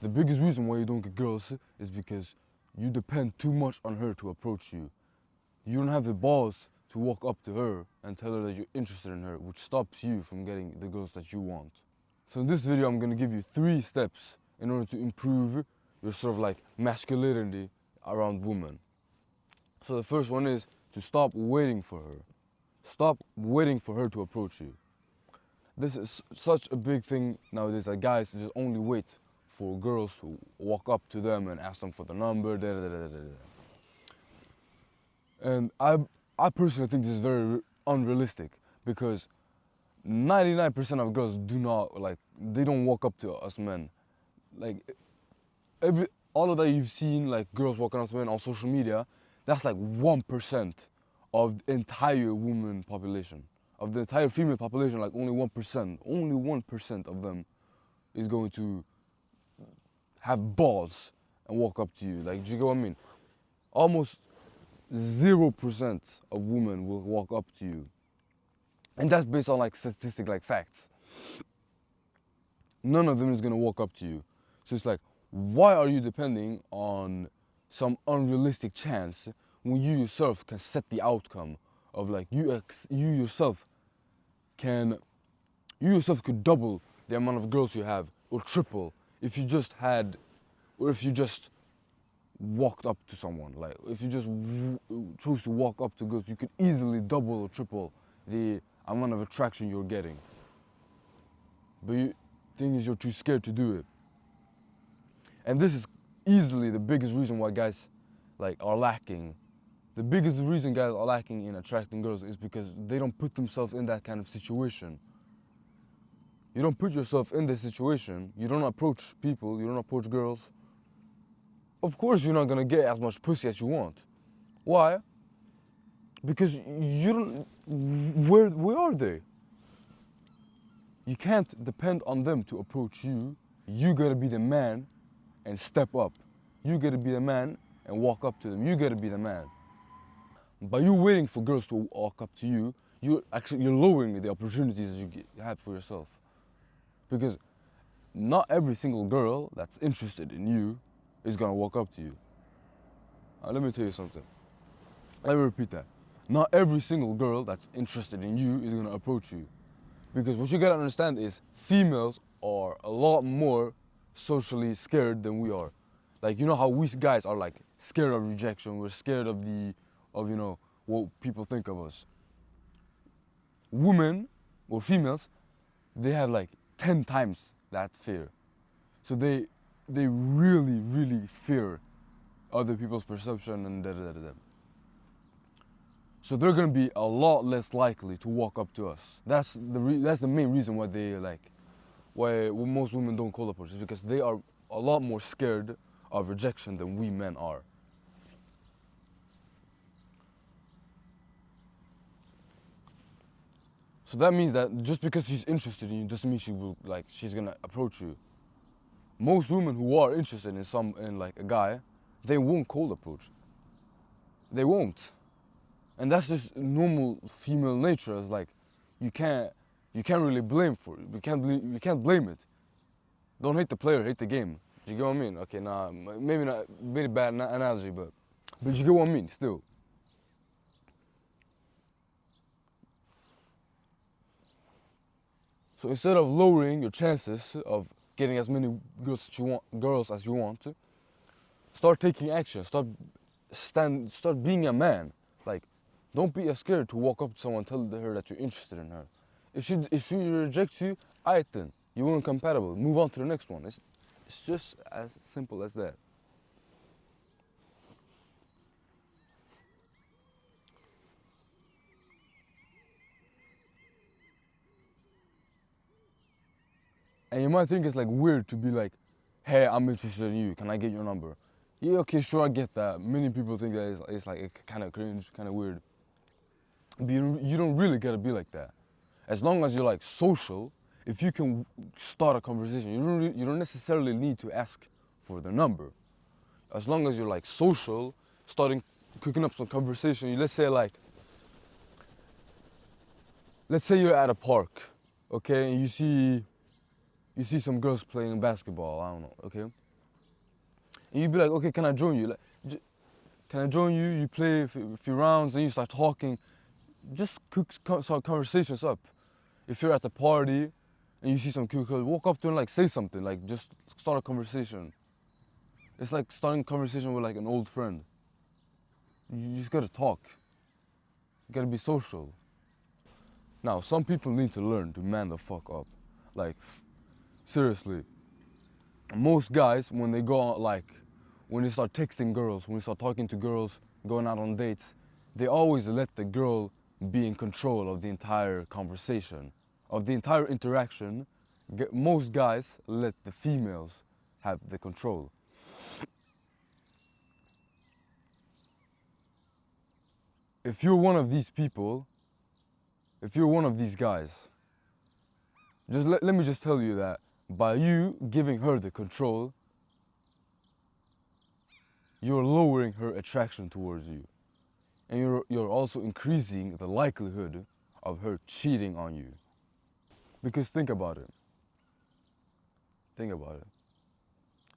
The biggest reason why you don't get girls is because you depend too much on her to approach you. You don't have the balls to walk up to her and tell her that you're interested in her, which stops you from getting the girls that you want. So in this video, I'm gonna give you 3 steps in order to improve your sort of like masculinity around women. So the first one is to stop waiting for her. Stop waiting for her to approach you. This is such a big thing nowadays that guys just only wait for girls to walk up to them and ask them for the number. And I personally think this is very unrealistic because 99% of girls do not they don't walk up to us men. Like all of that you've seen, like girls walking up to men on social media, that's like 1% of the entire woman population. Of the entire female population, like only 1% of them is going to have balls and walk up to you. Like, do you get what I mean? Almost 0% of women will walk up to you. And that's based on like statistics, like facts. None of them is gonna walk up to you. So it's like, why are you depending on some unrealistic chance when you yourself can set the outcome of like you yourself could double the amount of girls you have or triple if you just had, or if you just walked up to someone. Like if you just chose to walk up to girls, you could easily double or triple the amount of attraction you're getting. But the thing is, you're too scared to do it. And this is easily the biggest reason why guys are lacking. The biggest reason guys are lacking in attracting girls is because they don't put themselves in that kind of situation. You don't put yourself in this situation, you don't approach people, you don't approach girls. Of course you're not gonna get as much pussy as you want. Why? Because you don't, where are they? You can't depend on them to approach you. You gotta be the man and step up. You gotta be the man and walk up to them. You gotta be the man. By you waiting for girls to walk up to you, you're lowering the opportunities you have for yourself. Because not every single girl that's interested in you is gonna walk up to you. Let me tell you something. Let me repeat that. Not every single girl that's interested in you is gonna approach you. Because what you gotta understand is females are a lot more socially scared than we are. Like, you know how we guys are like scared of rejection, we're scared of what people think of us. Women or females, they have like 10 times that fear. So they really, really fear other people's perception and da. So they're gonna be a lot less likely to walk up to us. That's the main reason why why most women don't call approach, is because they are a lot more scared of rejection than we men are. So that means that just because she's interested in you doesn't mean she's gonna approach you. Most women who are interested in like a guy, they won't cold approach. They won't. And that's just normal female nature. It's like you can't really blame for it. You can't blame it. Don't hate the player, hate the game. You get what I mean? Okay, nah, maybe not, maybe bad analogy, but you get what I mean still. So instead of lowering your chances of getting as many girls as you want, start taking action. Start being a man. Like, don't be scared to walk up to someone, tell her that you're interested in her. If she rejects you, alright then, you weren't compatible. Move on to the next one. It's just as simple as that. And you might think it's like weird to be like, hey, I'm interested in you. Can I get your number? Yeah, okay, sure, I get that. Many people think that it's like kind of cringe, kind of weird. But you don't really gotta be like that. As long as you're like social, if you can start a conversation, you don't necessarily need to ask for the number. As long as you're like social, cooking up some conversation. Let's say you're at a park, okay, and you see some girls playing basketball. I don't know, okay. and you'd be like, okay, can I join you? Like, can I join you? You play a few rounds, and you start talking. Just start conversations up. If you're at the party and you see some cute girl, walk up to her and like say something, like just start a conversation. It's like starting a conversation with like an old friend. You just gotta talk. You gotta be social. Now, some people need to learn to man the fuck up. Like, seriously. Most guys, when they go out, like, when they start texting girls, when they start talking to girls, going out on dates, they always let the girl be in control of the entire conversation, of the entire interaction. Most guys let the females have the control. If you're one of these people, if you're one of these guys, just let me just tell you that by you giving her the control, you're lowering her attraction towards you. And you're also increasing the likelihood of her cheating on you. Because think about it. Think about it.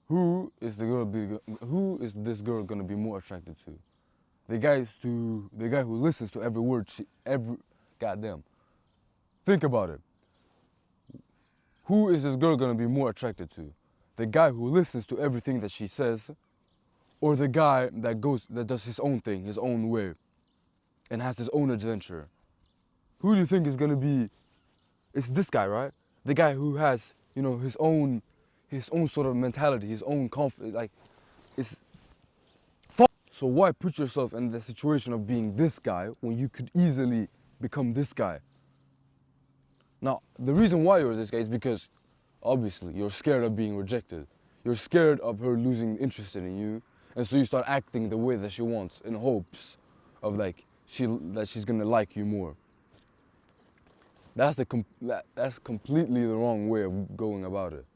Who is this girl gonna be more attracted to? The guy who listens to every word goddamn. Think about it. Who is this girl gonna be more attracted to? The guy who listens to everything that she says, or the guy that does his own thing, his own way, and has his own adventure? Who do you think is gonna be? It's this guy, right? The guy who has, his own sort of mentality, his own confidence. Like, it's. So why put yourself in the situation of being this guy when you could easily become this guy? Now, the reason why you're this guy is because, obviously, you're scared of being rejected. You're scared of her losing interest in you, and so you start acting the way that she wants in hopes of like that she's gonna like you more. That's completely the wrong way of going about it.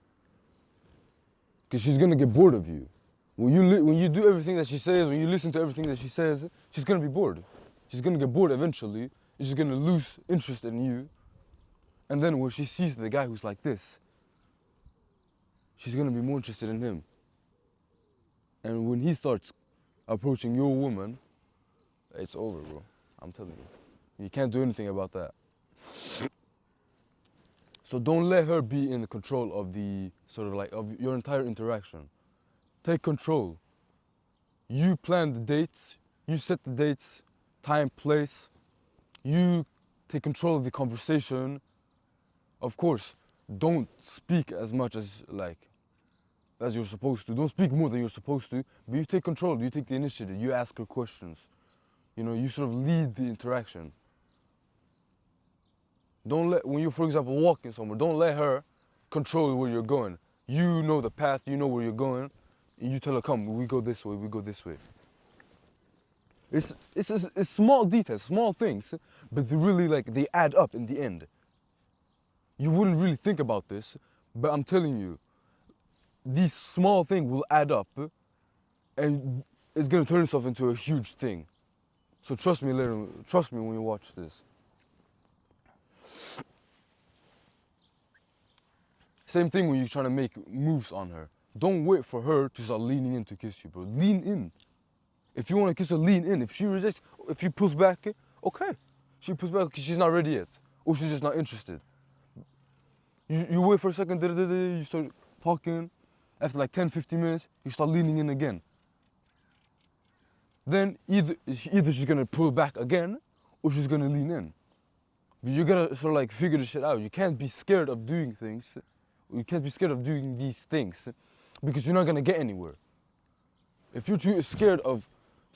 Because she's gonna get bored of you. When you do everything that she says, when you listen to everything that she says, she's gonna be bored. She's gonna get bored eventually, and she's gonna lose interest in you. And then when she sees the guy who's like this, she's gonna be more interested in him. And when he starts approaching your woman, it's over, bro. I'm telling you. You can't do anything about that. So don't let her be in the control of the of your entire interaction. Take control. You plan the dates, you set the dates, time, place. You take control of the conversation. Of course, don't speak as much as you're supposed to. Don't speak more than you're supposed to, but you take control, you take the initiative, you ask her questions. You sort of lead the interaction. When you're, for example, walking somewhere, don't let her control where you're going. You know the path, you know where you're going, and you tell her, come, we go this way, we go this way. It's small details, small things, but they add up in the end. You wouldn't really think about this, but I'm telling you, these small things will add up, and it's gonna turn itself into a huge thing. So trust me later. Trust me when you watch this. Same thing when you're trying to make moves on her. Don't wait for her to start leaning in to kiss you, bro. Lean in. If you want to kiss her, lean in. If she rejects, if she pulls back, okay. She pulls back because she's not ready yet, or she's just not interested. You wait for a second, you start talking. After like 10, 15 minutes, you start leaning in again. Then either she's gonna pull back again, or she's gonna lean in. But you gotta sort of figure this shit out. You can't be scared of doing things. You can't be scared of doing these things because you're not gonna get anywhere. If you're too scared of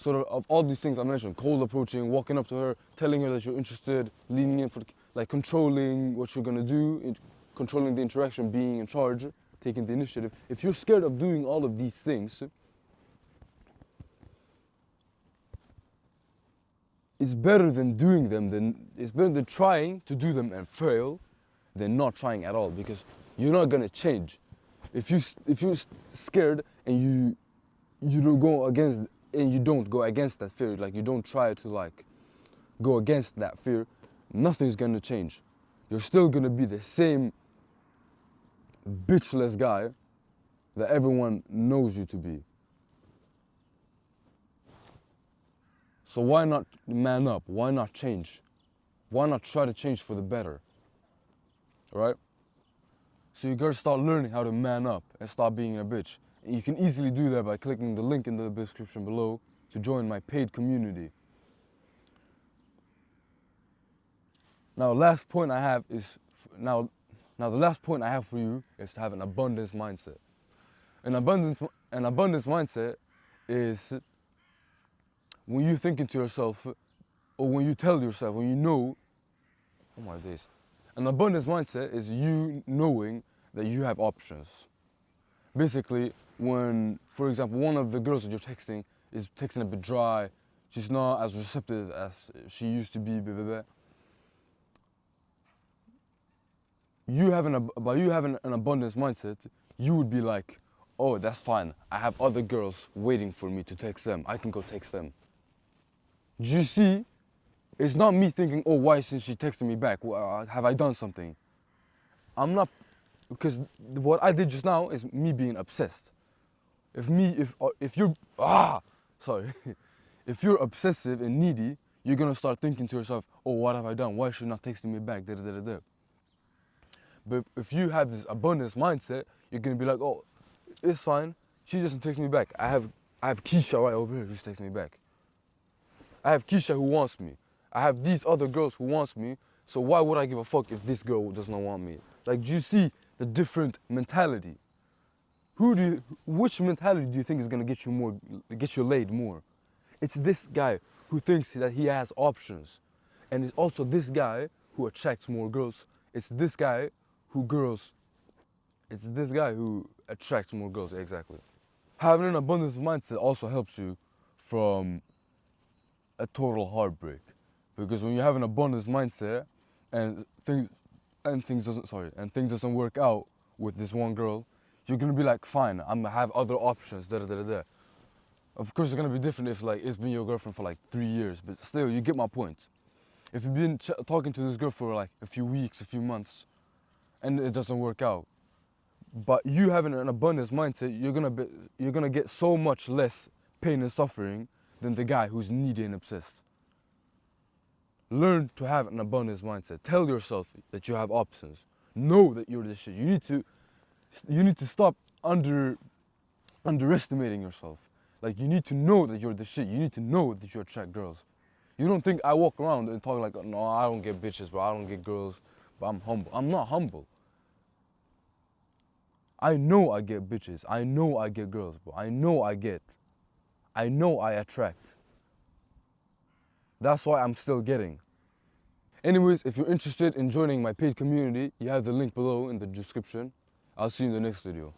of all these things I mentioned, cold approaching, walking up to her, telling her that you're interested, leaning in controlling what you're gonna do, controlling the interaction, being in charge, taking the initiative. If you're scared of doing all of these things, it's better than doing them. It's better than trying to do them and fail than not trying at all, because you're not gonna change. If you're scared and you don't go against that fear, you don't try to go against that fear, nothing's gonna change. You're still gonna be the same bitchless guy that everyone knows you to be. So why not man up? Why not change? Why not try to change for the better? Right? So you gotta start learning how to man up and stop being a bitch. And you can easily do that by clicking the link in the description below to join my paid community. Now, last point I have is now the last point I have for you is to have an abundance mindset. An abundance mindset is when you thinking to yourself, or when you tell yourself, when you know, oh my days. An abundance mindset is you knowing that you have options. Basically, when, for example, one of the girls that you're texting is texting a bit dry, she's not as receptive as she used to be, blah, blah, blah. By you having an abundance mindset, you would be like, oh, that's fine. I have other girls waiting for me to text them. I can go text them. Do you see? It's not me thinking, oh, why isn't she texting me back? Have I done something? I'm not, because what I did just now is me being obsessed. If you're, sorry. If you're obsessive and needy, you're gonna start thinking to yourself, oh, what have I done? Why is she not texting me back? Da, da, da, da, da. But if you have this abundance mindset, you're gonna be like, oh, it's fine. She doesn't text me back. I have Keisha right over here who's texting me back. I have Keisha who wants me. I have these other girls who wants me. So why would I give a fuck if this girl does not want me? Like, do you see the different mentality? Which mentality do you think is gonna get you laid more? It's this guy who thinks that he has options. And it's also this guy who attracts more girls. It's this guy who attracts more girls, exactly. Having an abundance mindset also helps you from a total heartbreak. Because when you have an abundance mindset and things doesn't work out with this one girl, you're gonna be like, fine, I'm gonna have other options, da da da da. Of course, it's gonna be different if like it's been your girlfriend for like 3 years, but still, you get my point. If you've been talking to this girl for like a few weeks, a few months, and it doesn't work out, but you having an abundance mindset, you're gonna get so much less pain and suffering than the guy who's needy and obsessed. Learn to have an abundance mindset. Tell yourself that you have options. Know that you're the shit. You need to stop underestimating yourself. Like, you need to know that you're the shit. You need to know that you attract girls. You don't think I walk around and talk like, no, I don't get bitches, bro. I don't get girls, but I'm humble. I'm not humble. I know I get bitches. I know I get girls, bro. I know I attract. That's why I'm still getting. Anyways, if you're interested in joining my paid community, you have the link below in the description. I'll see you in the next video.